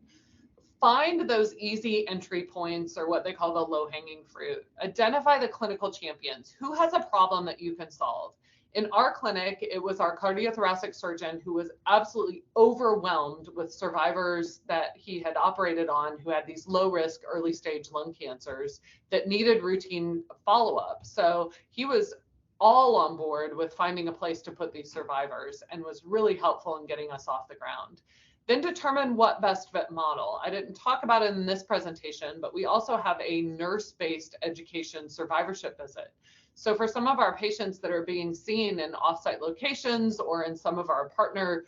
Find those easy entry points, or what they call the low-hanging fruit. Identify the clinical champions. Who has a problem that you can solve? In our clinic, it was our cardiothoracic surgeon who was absolutely overwhelmed with survivors that he had operated on who had these low risk early stage lung cancers that needed routine follow-up. So he was all on board with finding a place to put these survivors and was really helpful in getting us off the ground. Then determine what best fit model. I didn't talk about it in this presentation, but we also have a nurse-based education survivorship visit. So for some of our patients that are being seen in offsite locations or in some of our partner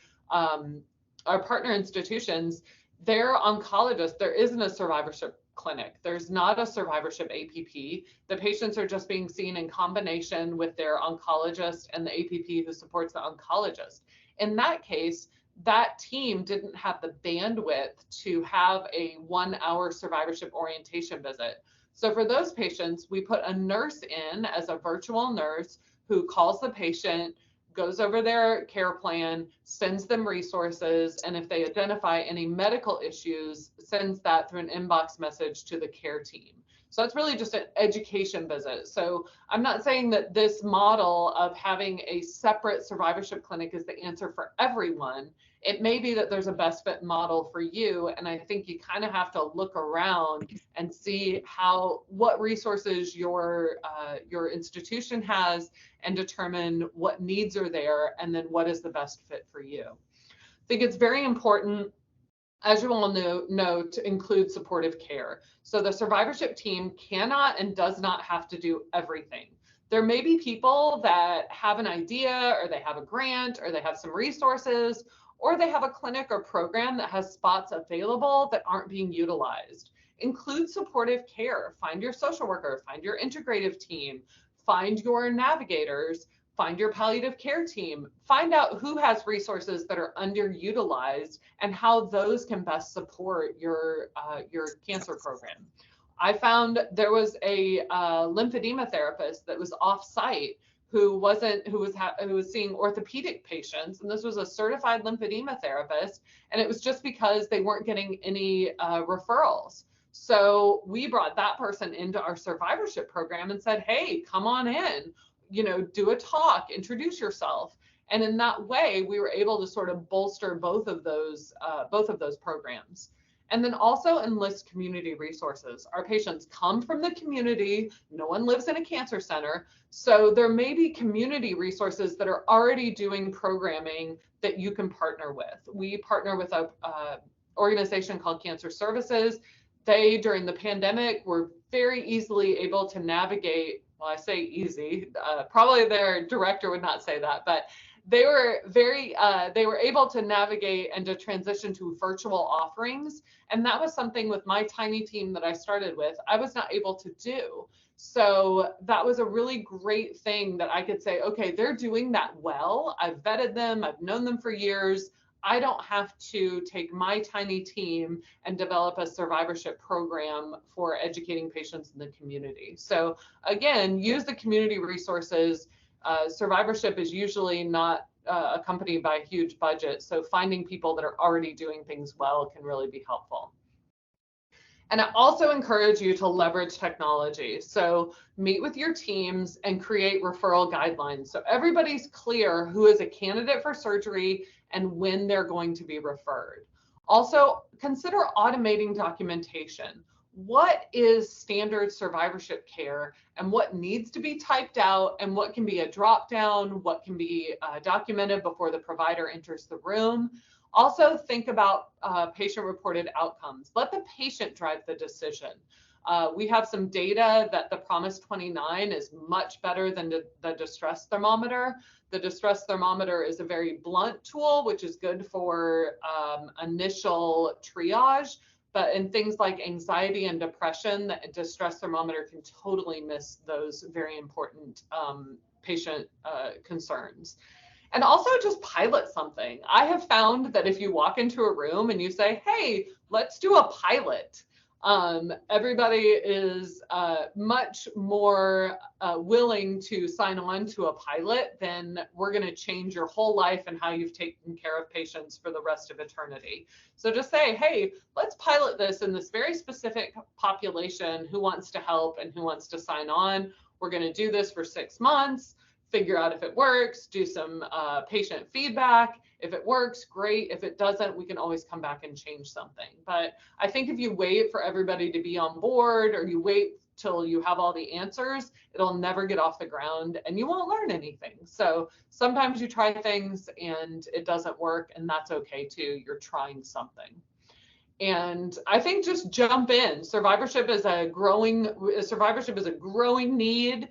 institutions, their oncologist, there isn't a survivorship clinic. There's not a survivorship APP. The patients are just being seen in combination with their oncologist and the APP who supports the oncologist. In that case, that team didn't have the bandwidth to have a 1 hour survivorship orientation visit. So for those patients, we put a nurse in as a virtual nurse who calls the patient, goes over their care plan, sends them resources, and if they identify any medical issues, sends that through an inbox message to the care team. So that's really just an education visit. So I'm not saying that this model of having a separate survivorship clinic is the answer for everyone. It may be that there's a best fit model for you. And I think you kind of have to look around and see what resources your institution has and determine what needs are there and then what is the best fit for you. I think it's very important, as you all know, to include supportive care. So the survivorship team cannot and does not have to do everything. There may be people that have an idea or they have a grant or they have some resources or they have a clinic or program that has spots available that aren't being utilized. Include supportive care. Find your social worker, find your integrative team, find your navigators, find your palliative care team, find out who has resources that are underutilized and how those can best support your cancer program. I found there was a lymphedema therapist that was off-site who was seeing orthopedic patients, and this was a certified lymphedema therapist, and it was just because they weren't getting any referrals. So we brought that person into our survivorship program and said, hey, come on in, do a talk, introduce yourself. And in that way, we were able to sort of bolster both of those programs. And then also enlist community resources. Our patients come from the community. No one lives in a cancer center. So there may be community resources that are already doing programming that you can partner with. We partner with a organization called Cancer Services. They, during the pandemic, were very easily able to navigate, well, I say easy, probably their director would not say that, but they were able to navigate and to transition to virtual offerings. And that was something with my tiny team that I started with, I was not able to do. So that was a really great thing that I could say, okay, they're doing that well. I've vetted them. I've known them for years. I don't have to take my tiny team and develop a survivorship program for educating patients in the community. So again, use the community resources. Survivorship is usually not accompanied by a huge budget. So finding people that are already doing things well can really be helpful. And I also encourage you to leverage technology. So meet with your teams and create referral guidelines. So everybody's clear who is a candidate for surgery and when they're going to be referred. Also, consider automating documentation. What is standard survivorship care and what needs to be typed out and what can be a drop down, what can be documented before the provider enters the room. Also think about patient-reported outcomes. Let the patient drive the decision. We have some data that the Promise 29 is much better than the distress thermometer. The distress thermometer is a very blunt tool, which is good for initial triage. But in things like anxiety and depression, the distress thermometer can totally miss those very important patient concerns. And also just pilot something. I have found that if you walk into a room and you say, hey, let's do a pilot, everybody is much more willing to sign on to a pilot than we're going to change your whole life and how you've taken care of patients for the rest of eternity. So just say, hey, let's pilot this in this very specific population who wants to help and who wants to sign on. We're going to do this for 6 months. figure out if it works, do some patient feedback. If it works, great. If it doesn't, we can always come back and change something. But I think if you wait for everybody to be on board, or you wait till you have all the answers, it'll never get off the ground and you won't learn anything. So sometimes you try things and it doesn't work, and that's okay too. You're trying something. And I think just jump in. Survivorship is a growing need.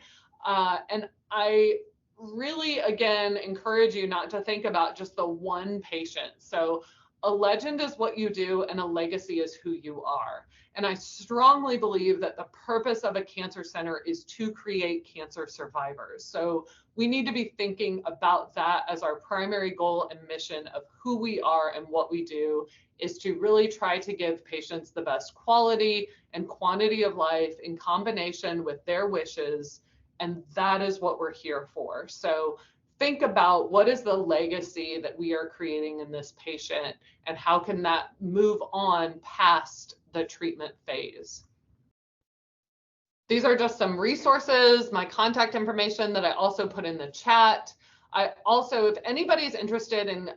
And I really, again, encourage you not to think about just the one patient. So a legend is what you do, and a legacy is who you are. And I strongly believe that the purpose of a cancer center is to create cancer survivors. So we need to be thinking about that as our primary goal and mission of who we are and what we do, is to really try to give patients the best quality and quantity of life in combination with their wishes. And that is what we're here for. So think about, what is the legacy that we are creating in this patient, and how can that move on past the treatment phase? These are just some resources, my contact information that I also put in the chat. I also, if anybody's interested in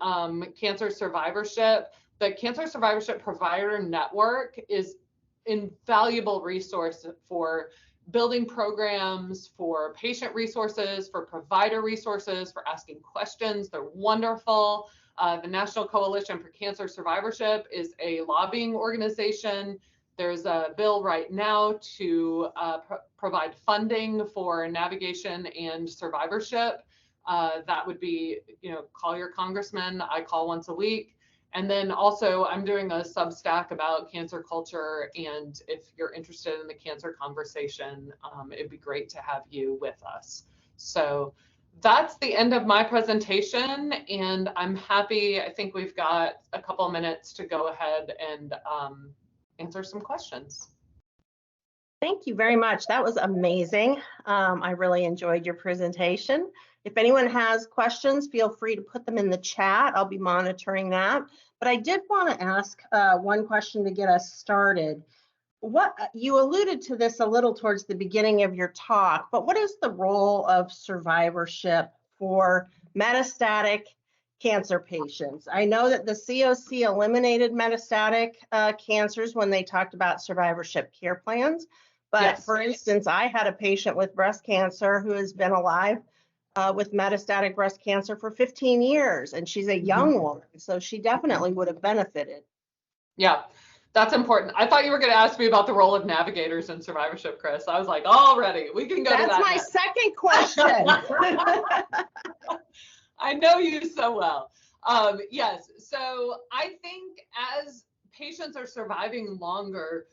cancer survivorship, the Cancer Survivorship Provider Network is invaluable resource for building programs, for patient resources, for provider resources, for asking questions. They're wonderful. The National Coalition for Cancer Survivorship is a lobbying organization. There's a bill right now to provide funding for navigation and survivorship. That would be, call your congressman. I call once a week. And then also I'm doing a Substack about cancer culture. And if you're interested in the cancer conversation, it'd be great to have you with us. So that's the end of my presentation. And I'm happy, I think we've got a couple of minutes to go ahead and answer some questions. Thank you very much. That was amazing. I really enjoyed your presentation. If anyone has questions, feel free to put them in the chat. I'll be monitoring that. But I did want to ask one question to get us started. You alluded to this a little towards the beginning of your talk, but what is the role of survivorship for metastatic cancer patients? I know that the COC eliminated metastatic cancers when they talked about survivorship care plans. But yes, for instance, I had a patient with breast cancer who has been alive with metastatic breast cancer for 15 years, and she's a young woman, so she definitely would have benefited. Yeah, that's important. I thought you were going to ask me about the role of navigators in survivorship, Chris. I was like, already, we can go to that. That's my second question. I know you so well. Yes, so I think as patients are surviving longer,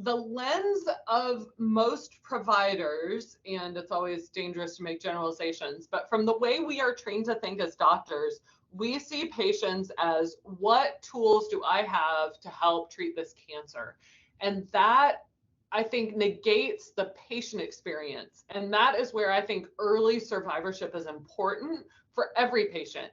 the lens of most providers, and it's always dangerous to make generalizations, but from the way we are trained to think as doctors, we see patients as, what tools do I have to help treat this cancer? And that, I think, negates the patient experience. And that is where I think early survivorship is important for every patient.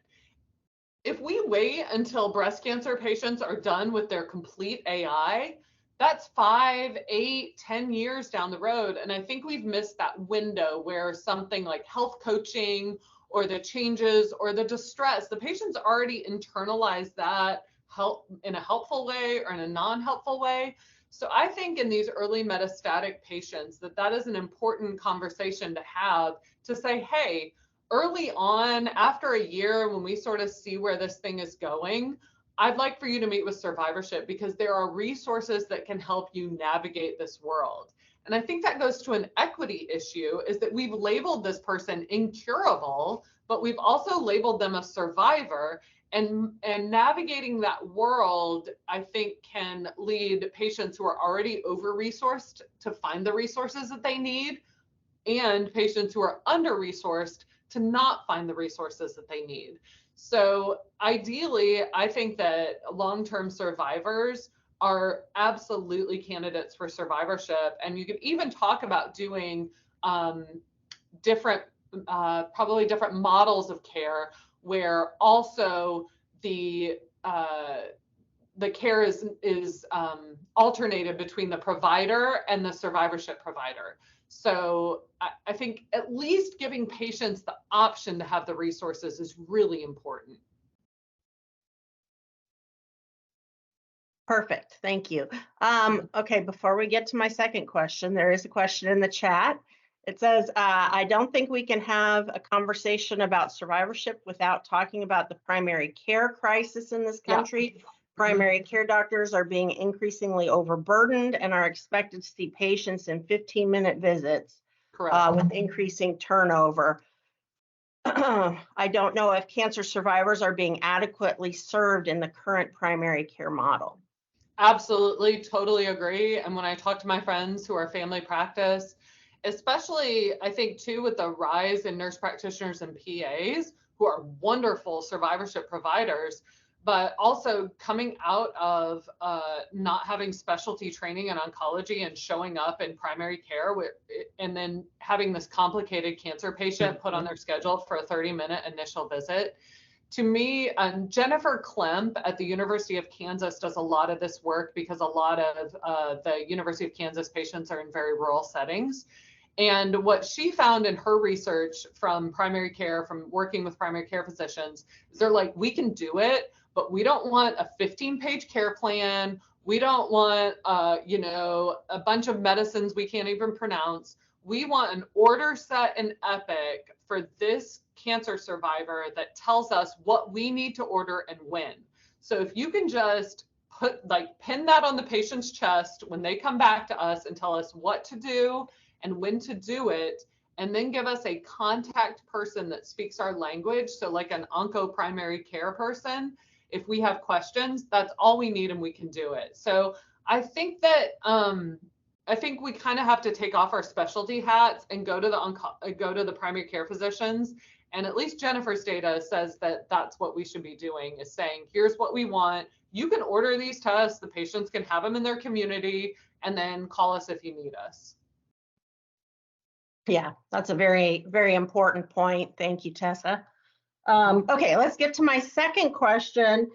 If we wait until breast cancer patients are done with their complete AI, that's 5, 8, 10 years down the road. And I think we've missed that window where something like health coaching or the changes or the distress, the patient's already internalized that help in a helpful way or in a non-helpful way. So I think in these early metastatic patients that is an important conversation to have, to say, hey, early on, after a year, when we sort of see where this thing is going, I'd like for you to meet with survivorship, because there are resources that can help you navigate this world. And I think that goes to an equity issue, is that we've labeled this person incurable, but we've also labeled them a survivor. And navigating that world, I think, can lead patients who are already over-resourced to find the resources that they need, and patients who are under-resourced to not find the resources that they need. So ideally, I think that long-term survivors are absolutely candidates for survivorship. And you could even talk about doing different, probably different models of care, where also the care is alternated between the provider and the survivorship provider. So I think at least giving patients the option to have the resources is really important. Perfect. Thank you. Okay, before we get to my second question, there is a question in the chat. It says, I don't think we can have a conversation about survivorship without talking about the primary care crisis in this country. Primary care doctors are being increasingly overburdened and are expected to see patients in 15-minute visits with increasing turnover. I don't know if cancer survivors are being adequately served in the current primary care model. Absolutely, totally agree. And when I talk to my friends who are family practice, especially I think too with the rise in nurse practitioners and PAs who are wonderful survivorship providers, but also coming out of not having specialty training in oncology and showing up in primary care and then having this complicated cancer patient put on their schedule for a 30-minute initial visit. To me, Jennifer Klemp at the University of Kansas does a lot of this work because a lot of the University of Kansas patients are in very rural settings. And what she found in her research from primary care, from working with primary care physicians, is they're like, we can do it, but we don't want a 15-page care plan. We don't want, a bunch of medicines we can't even pronounce. We want an order set and epic for this cancer survivor that tells us what we need to order and when. So if you can just pin that on the patient's chest when they come back to us and tell us what to do and when to do it, and then give us a contact person that speaks our language, so like an onco primary care person, if we have questions, that's all we need and we can do it. So I think that I think we kind of have to take off our specialty hats and go to the primary care physicians. And at least Jennifer's data says that that's what we should be doing, is saying, here's what we want. You can order these tests, the patients can have them in their community, and then call us if you need us. Yeah, that's a very, very important point. Thank you, Tessa. Okay, let's get to my second question.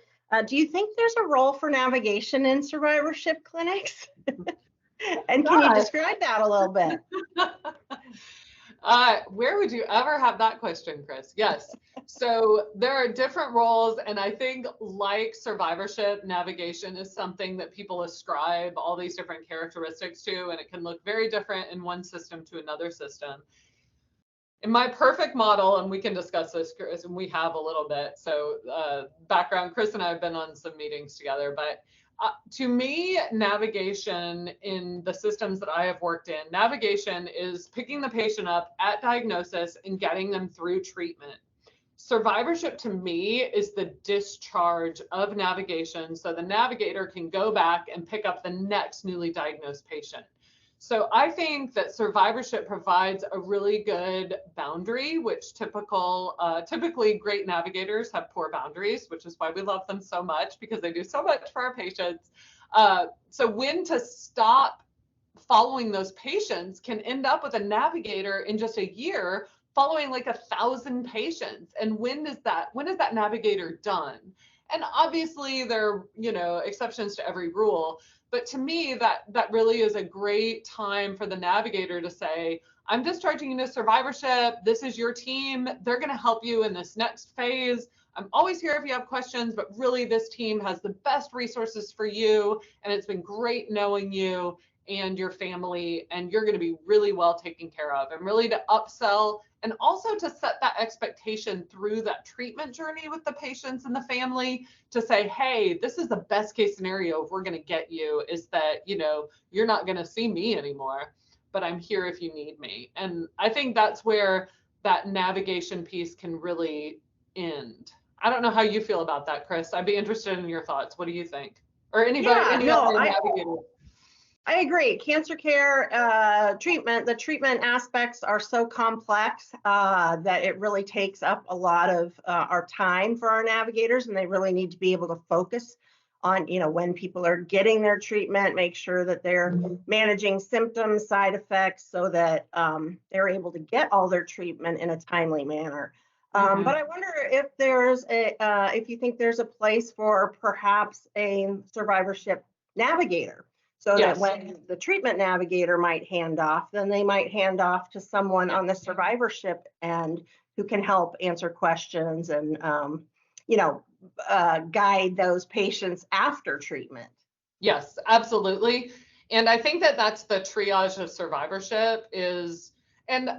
Do you think there's a role for navigation in survivorship clinics? And can you describe that a little bit? Where would you ever have that question, Chris? Yes. So there are different roles, and I think like survivorship, navigation is something that people ascribe all these different characteristics to, and it can look very different in one system to another system. In my perfect model, and we can discuss this, Chris, and we have a little bit, so background, Chris and I have been on some meetings together, but to me, navigation in the systems that I have worked in, navigation is picking the patient up at diagnosis and getting them through treatment. Survivorship to me is the discharge of navigation, so the navigator can go back and pick up the next newly diagnosed patient. So I think that survivorship provides a really good boundary, which typically great navigators have poor boundaries, which is why we love them so much, because they do so much for our patients. So when to stop following those patients can end up with a navigator in just a year following like 1,000 patients. And when is that navigator done? And obviously there are, exceptions to every rule. But to me, that really is a great time for the navigator to say, I'm discharging you to survivorship. This is your team. They're going to help you in this next phase. I'm always here if you have questions, but really this team has the best resources for you. And it's been great knowing you and your family, and you're going to be really well taken care of, and really to upsell and also to set that expectation through that treatment journey with the patients and the family to say, hey, this is the best case scenario if we're going to get you, is that, you're not going to see me anymore, but I'm here if you need me. And I think that's where that navigation piece can really end. I don't know how you feel about that, Chris. I'd be interested in your thoughts. What do you think? Or anybody, I agree. Cancer care the treatment aspects are so complex that it really takes up a lot of our time for our navigators, and they really need to be able to focus on, when people are getting their treatment, make sure that they're managing symptoms, side effects, so that they're able to get all their treatment in a timely manner. But I wonder if if you think there's a place for perhaps a survivorship navigator. So that Yes. when the treatment navigator might hand off, then they might hand off to someone on the survivorship end who can help answer questions and, guide those patients after treatment. Yes, absolutely. And I think that that's the triage of survivorship is, and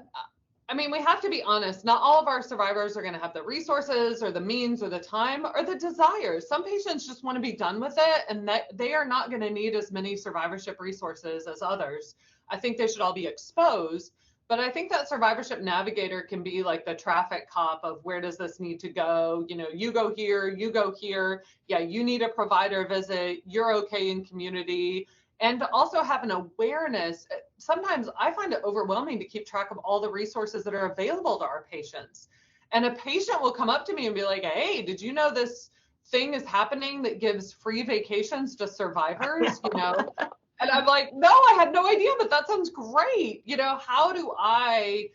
I mean, we have to be honest, not all of our survivors are going to have the resources or the means or the time or the desires. Some patients just want to be done with it, and that they are not going to need as many survivorship resources as others. I think they should all be exposed, but I think that survivorship navigator can be like the traffic cop of where does this need to go? You know, you go here, you go here. Yeah, you need a provider visit. You're okay in community. And to also have an awareness. Sometimes I find it overwhelming to keep track of all the resources that are available to our patients. And a patient will come up to me and be like, hey, did you know this thing is happening that gives free vacations to survivors? You know, and I'm like, no, I had no idea, but that sounds great. You know, how do I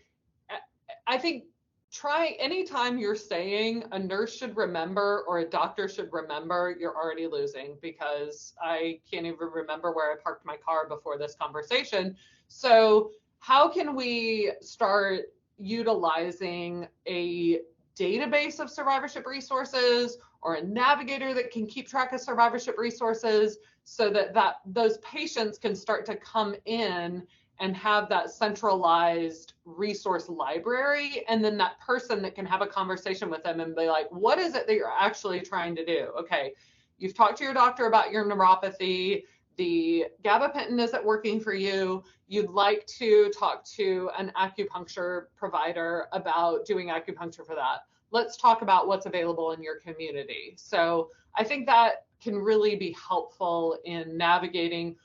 think try anytime you're saying a nurse should remember or a doctor should remember, you're already losing, because I can't even remember where I parked my car before this conversation. So how can we start utilizing a database of survivorship resources or a navigator that can keep track of survivorship resources so that those patients can start to come in and have that centralized resource library, and then that person that can have a conversation with them and be like, what is it that you're actually trying to do? Okay, you've talked to your doctor about your neuropathy, the gabapentin isn't working for you, you'd like to talk to an acupuncture provider about doing acupuncture for that. Let's talk about what's available in your community. So I think that can really be helpful in navigating,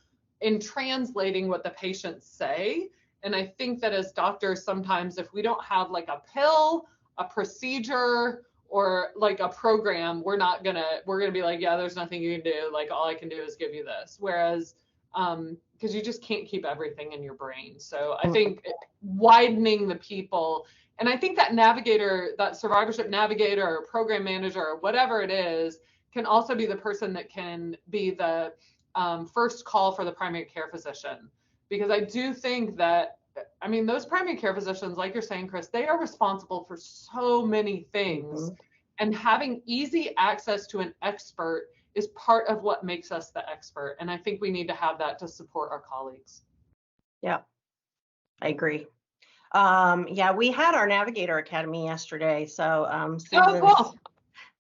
in translating what the patients say. And I think that as doctors, sometimes if we don't have like a pill, a procedure, or like a program, we're gonna be like, yeah, there's nothing you can do. Like, all I can do is give you this. Whereas, because you just can't keep everything in your brain. So I think widening the people, and I think that navigator, that survivorship navigator or program manager or whatever it is, can also be the person that can be the first call for the primary care physician. Because I do think that, I mean, those primary care physicians, like you're saying, Chris, they are responsible for so many things. Mm-hmm. And having easy access to an expert is part of what makes us the expert. And I think we need to have that to support our colleagues. Yeah, I agree. We had our Navigator Academy yesterday. So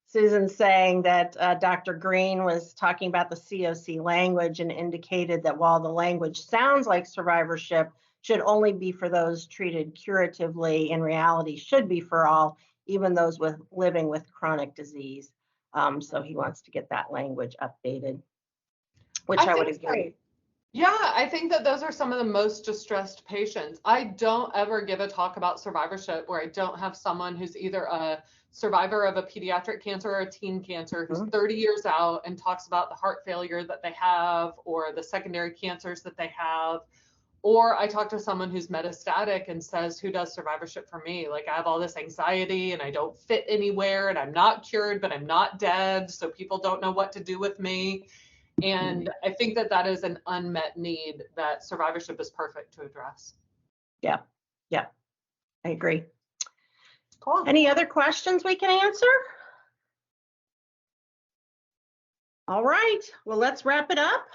Susan's saying that Dr. Green was talking about the COC language and indicated that while the language sounds like survivorship should only be for those treated curatively, in reality should be for all, even those living with chronic disease. So he wants to get that language updated, which I would agree. So. Yeah, I think that those are some of the most distressed patients. I don't ever give a talk about survivorship where I don't have someone who's either a survivor of a pediatric cancer or a teen cancer who's 30 years out and talks about the heart failure that they have or the secondary cancers that they have. Or I talk to someone who's metastatic and says, who does survivorship for me? Like, I have all this anxiety and I don't fit anywhere and I'm not cured, but I'm not dead. So people don't know what to do with me. And I think that that is an unmet need that survivorship is perfect to address. Yeah, I agree. Cool. Any other questions we can answer? All right, well, let's wrap it up.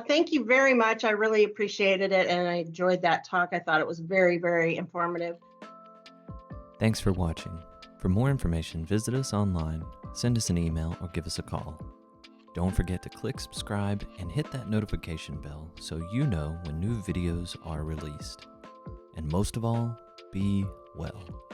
Thank you very much. I really appreciated it and I enjoyed that talk. I thought it was very, very informative. Thanks for watching. For more information, visit us online, send us an email, or give us a call. Don't forget to click subscribe and hit that notification bell so you know when new videos are released. And most of all, be well.